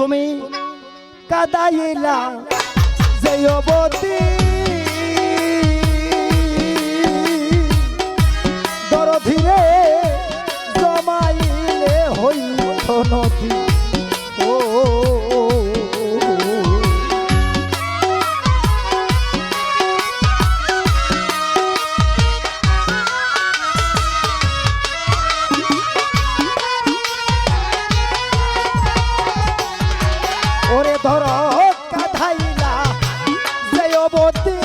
তুমি কাদাইলা যে অবতী দরধিরে জমাইলে হইত নদী ও ওরে ধর কাধাইলা যে অবতী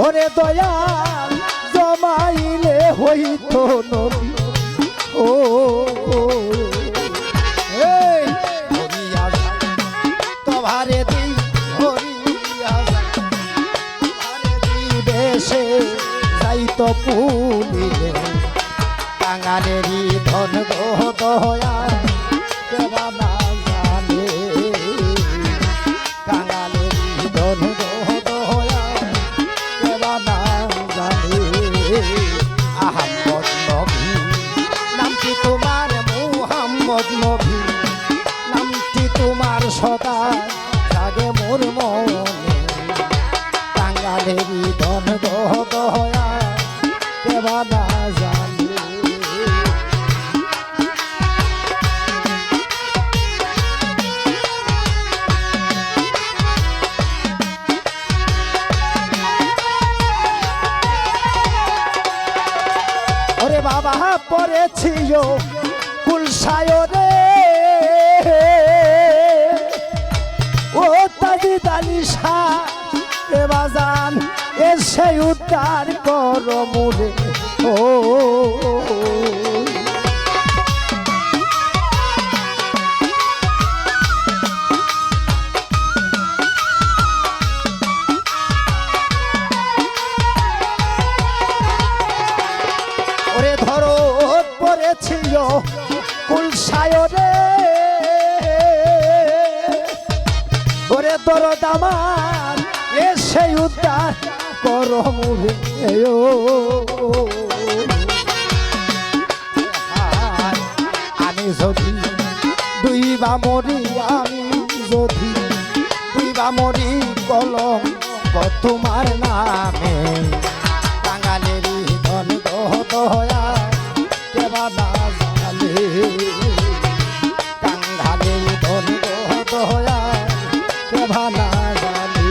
ওরে দয়াল জমাইলে হইত নদী ও এই হরিয়া তোমারে দি হরিয়া তোমারে দিবেশে যাইত পুলিলে কাঙালেরই ধন গো দয়া কেবা না জানে কাঙালেরই ধন গো দয়া কেবা না জানে আহমদ নবী নামটি তোমার মুহাম্মদ নবী নামটি তোমার সদা জাগে মোর মনে কাঙালেরই ধন গো দয়া কেবা না জানে ওরে বাবা পড়েছিল কুলসায়রে ও তাজি দালিশা রে বাজান এসে উদ্ধার কর মুরে ও ওরে ধরো পড়েছিল কুলসায়রে ওরে দরদ আমার এসে উদ্ধার কর মুরে ও আমি যদি দুইবা মরি আমি যদি দুইবা মরি কলঙ্ক তোমার নামে কাঙালেরই ধন দয়া কেবা না জানে কাঙালের ধন দয়া কেবা না জানে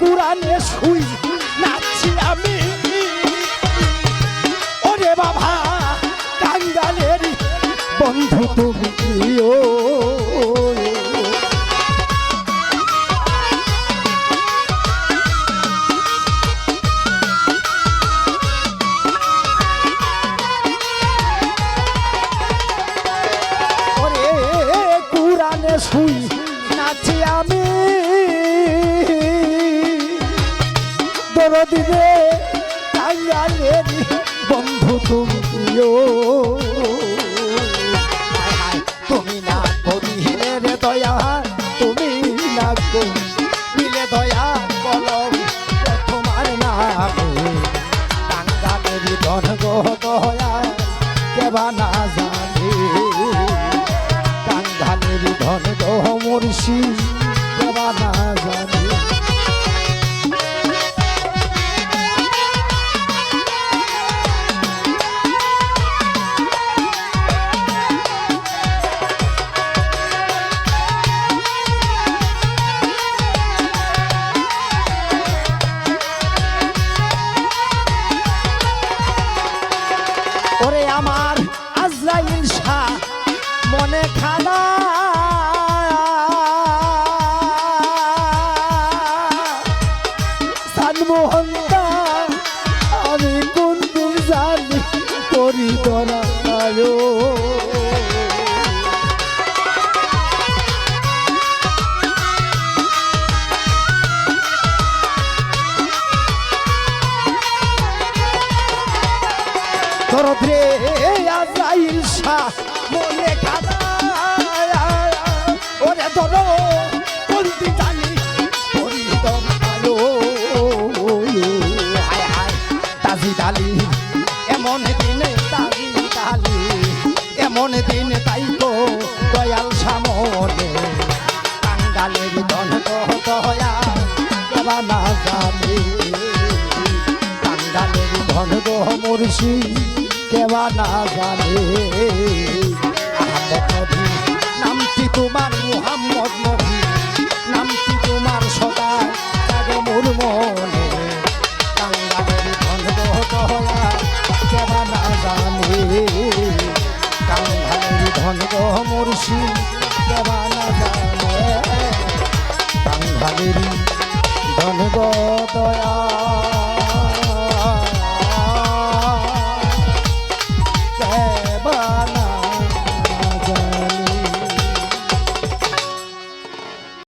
কুরানে শুই নাচি আমি ওরে বাবা কাঙ্গালের বন্ধু তুমি ও ওরে কুরানে শুই নাচি আমি দরদিরে কাঙ্গালের বন্ধু তুমি তুমি না করিলে রে দয়া তুমি না করিলে দয়া কলম তোমার নামে কাঙ্গালের ধন গো দয়া কেবা না জানে কাঙ্গালের ধন গো মুর্শিদ কেবা না জানে ওরে আমার আজরাইল শাহ মনে খানা দরদ রে আজাইল শাহ মনে খানা ওরে ধরো বলতে জানি পরিদম আলো হায় হায় তাজি ডালি এমন দিনে তাজি ডালি এমন দিনে তাই গো দয়াল সামনে কাঙ্গালের ধন দয়া কেবা না জানে কাঙ্গালের ধন গো মুর্শি কেবা না জানে আহমদ নবী নামটি তোমার মুহাম্মদ নবী নামটি তোমার সদা জাগে মোর মনে কাঙ্গালের ধন দয়া কেবা না জানে কাঙ্গালের ধন গো মুর্শি কেবা না জানে কাঙ্গালের ধন গো দয়া